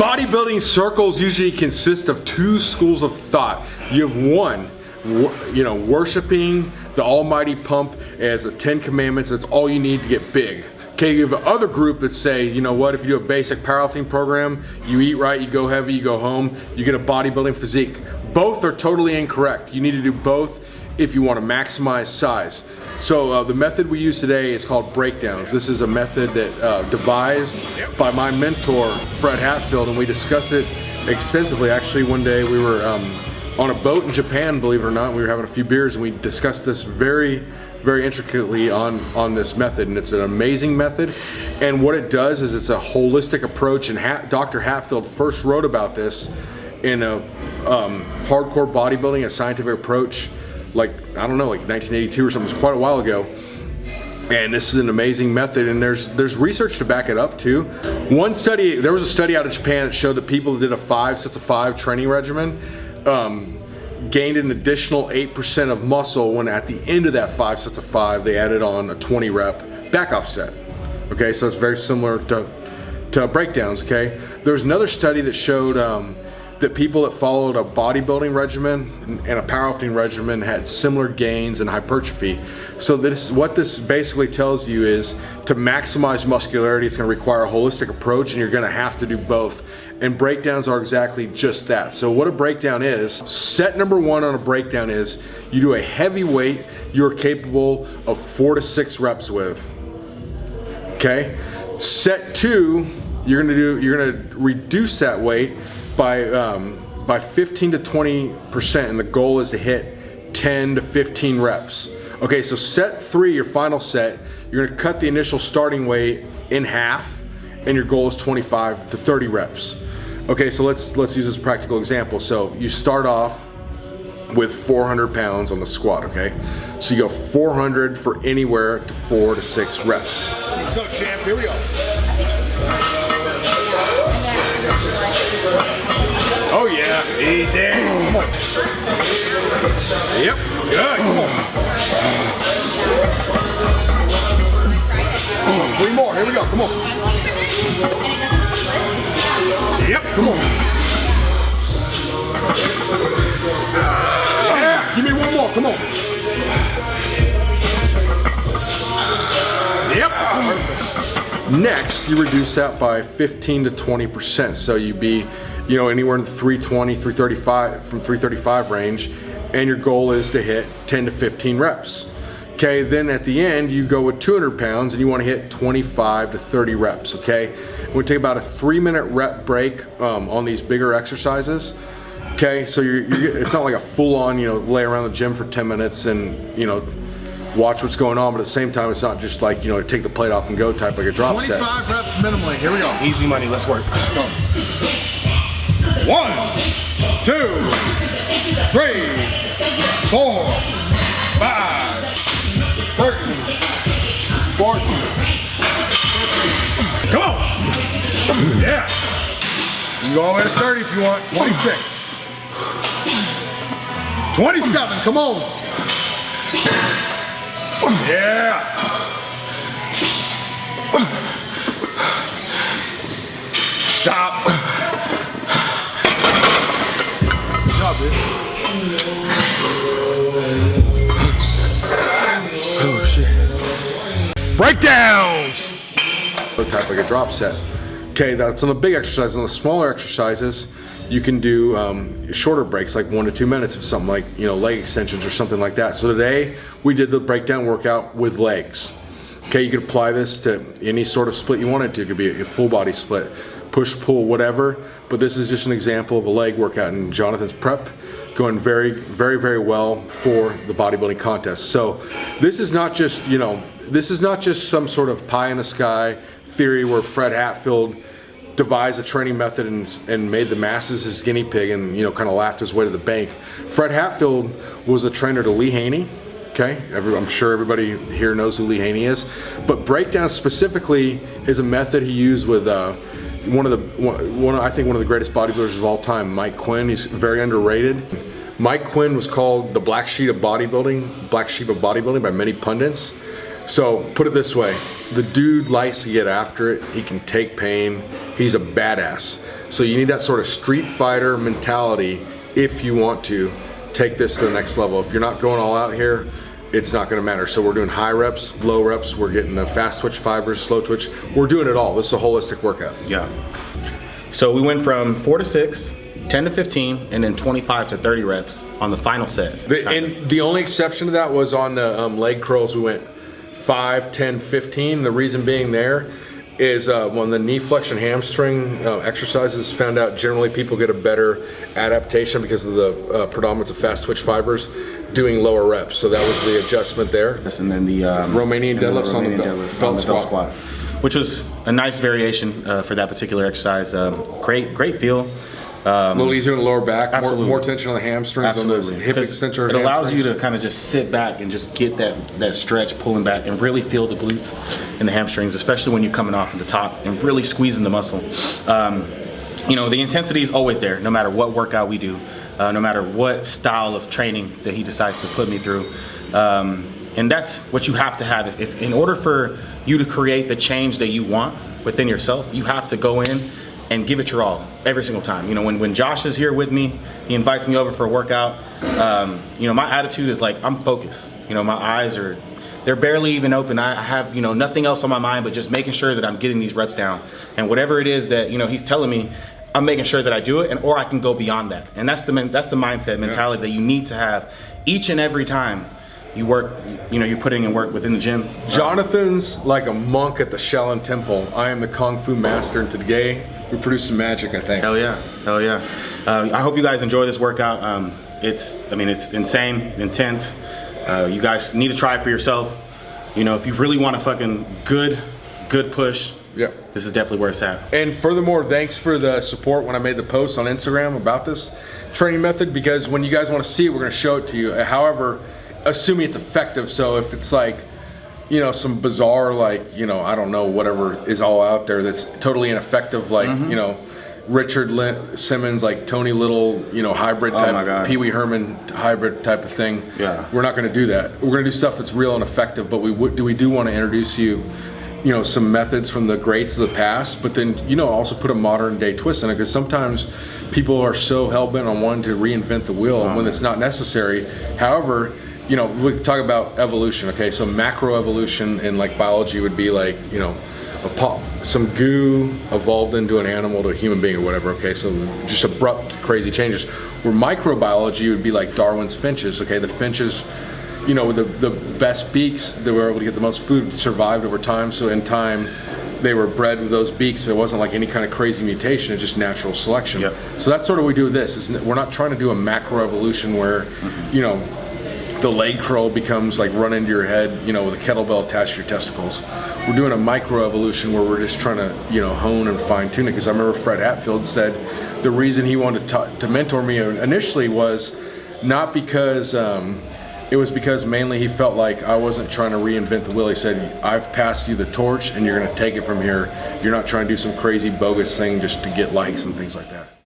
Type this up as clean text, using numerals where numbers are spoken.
Bodybuilding circles usually consist of two schools of thought. You have one, worshiping the almighty pump as the 10 commandments. That's all you need to get big. Okay, you have another group that say, you know what, if you do a basic powerlifting program, you eat right, you go heavy, you go home, you get a bodybuilding physique. Both are totally incorrect. You need to do both if you want to maximize size. So the method we use today is called breakdowns. This is a method that devised by my mentor, Fred Hatfield, and we discussed it extensively. Actually, one day we were on a boat in Japan, believe it or not. We were having a few beers and we discussed this very intricately on this method, and it's an amazing method. And what it does is it's a holistic approach, and Dr. Hatfield first wrote about this in a hardcore bodybuilding, a scientific approach, like, I don't know, like 1982 or something. It's quite a while ago. And this is an amazing method, and there's research to back it up too. There was a study out of Japan that showed that people that did a 5 sets of 5 training regimen gained an additional 8% of muscle when at the end of that 5 sets of 5 they added on a 20 rep back off set. Okay, so it's very similar to breakdowns. Okay, there's another study that showed that people that followed a bodybuilding regimen and a powerlifting regimen had similar gains in hypertrophy. So what this basically tells you is to maximize muscularity, it's going to require a holistic approach, and you're going to have to do both. And breakdowns are exactly just that. So what a breakdown is, set number 1 on a breakdown is you do a heavy weight you're capable of 4 to 6 reps with. Okay? Set 2, you're gonna reduce that weight by 15 to 20%, and the goal is to hit 10 to 15 reps. Okay, so set 3, your final set, you're gonna cut the initial starting weight in half, and your goal is 25 to 30 reps. Okay, so let's use this practical example. So you start off with 400 pounds on the squat, okay? So you go 400 for anywhere to 4 to 6 reps. Let's go, champ, here we go. Oh yeah, easy. Come on. Yep, good. Come on. 3 more, here we go, come on. Yep, come on. Yeah, give me 1 more, come on. Yep. Next, you reduce that by 15 to 20%. So you'd be, anywhere in the 320, 335, from 335 range, and your goal is to hit 10 to 15 reps. Okay, then at the end, you go with 200 pounds and you want to hit 25 to 30 reps, okay? We take about a 3-minute rep break on these bigger exercises. Okay, so it's not like a full-on, lay around the gym for 10 minutes and, watch what's going on, but at the same time, it's not just like, take the plate off and go type, like a drop 25 set. 25 reps minimally, here we go. Easy money, let's work. Go. 1, 2, 3, 4, 5, 13, 14. Come on! Yeah! You can go all the way to 30 if you want. 26. 27, come on! Yeah! Stop! Good job, dude. Oh shit. Breakdowns! Type like a drop set. Okay, that's on the big exercises. On the smaller exercises, you can do shorter breaks, like 1 to 2 minutes of something like, leg extensions or something like that. So today, we did the breakdown workout with legs. Okay, you could apply this to any sort of split you wanted to. It could be a full body split, push, pull, whatever. But this is just an example of a leg workout, and Jonathan's prep going very well for the bodybuilding contest. So this is not just, this is not just some sort of pie in the sky theory where Fred Hatfield devised a training method and made the masses his guinea pig and kind of laughed his way to the bank. Fred Hatfield was a trainer to Lee Haney. Okay, I'm sure everybody here knows who Lee Haney is, but breakdown specifically is a method he used with I think one of the greatest bodybuilders of all time, Mike Quinn. He's very underrated. Mike Quinn was called the black sheep of bodybuilding by many pundits. So put it this way, the dude likes to get after it. He can take pain. He's a badass. So you need that sort of street fighter mentality if you want to take this to the next level. If you're not going all out here, it's not gonna matter. So we're doing high reps, low reps, we're getting the fast twitch fibers, slow twitch. We're doing it all. This is a holistic workout. Yeah. So we went from 4 to 6, 10 to 15, and then 25 to 30 reps on the final set. And the only exception to that was on the leg curls. We went 5, 10, 15. The reason being there is when the knee flexion hamstring exercises, found out generally people get a better adaptation because of the predominance of fast twitch fibers doing lower reps. So that was the adjustment there. And then the Romanian deadlifts on the belt squat, which was a nice variation for that particular exercise. Great feel. A little easier on the lower back, absolutely. More tension on the hamstrings, Absolutely. on the hip extensor. It allows you to kind of just sit back and just get that stretch, pulling back, and really feel the glutes and the hamstrings, especially when you're coming off at the top and really squeezing the muscle. You know, the intensity is always there, no matter what workout we do, no matter what style of training that he decides to put me through. And that's what you have to have. If in order for you to create the change that you want within yourself, you have to go in and give it your all every single time. You know, when Josh is here with me, he invites me over for a workout. You know, my attitude is like, I'm focused. You know, my eyes they're barely even open. I have, you know, nothing else on my mind but just making sure that I'm getting these reps down. And whatever it is that, you know, he's telling me, I'm making sure that I do it, or I can go beyond that. And that's the mindset, mentality that you need to have each and every time you work, you know, you're putting in work within the gym. Jonathan's like a monk at the Shaolin Temple. I am the Kung Fu master, and today we produce some magic, I think. Hell yeah, hell yeah. I hope you guys enjoy this workout. It's insane, intense. You guys need to try it for yourself. You know, if you really want a fucking good push, yeah, this is definitely where it's at. And furthermore, thanks for the support when I made the post on Instagram about this training method, because when you guys want to see it, we're going to show it to you. However, assuming it's effective. So if it's like, you know, some bizarre, like, you know, I don't know, whatever is all out there that's totally ineffective, like, you know, Richard Simmons, like Tony Little, you know, hybrid type, Pee Wee Herman hybrid type of thing. Yeah. We're not going to do that. We're going to do stuff that's real and effective, but we do want to introduce you, you know, some methods from the greats of the past, but then, you know, also put a modern day twist in it, because sometimes people are so hell-bent on wanting to reinvent the wheel when it's not necessary. However, you know, we talk about evolution, okay? So macroevolution in like biology would be like, you know, some goo evolved into an animal to a human being or whatever, okay? So just abrupt, crazy changes. Where microbiology would be like Darwin's finches, okay? The finches, you know, with the best beaks, they were able to get the most food, survived over time. So in time, they were bred with those beaks. There wasn't like any kind of crazy mutation, it's just natural selection. Yep. So that's sort of what we do with this. We're not trying to do a macroevolution where, you know, the leg curl becomes like run into your head, you know, with a kettlebell attached to your testicles. We're doing a microevolution where we're just trying to, you know, hone and fine tune it. Because I remember Fred Hatfield said the reason he wanted to mentor me initially was not because, it was because mainly he felt like I wasn't trying to reinvent the wheel. He said, I've passed you the torch and you're gonna take it from here. You're not trying to do some crazy bogus thing just to get likes and things like that.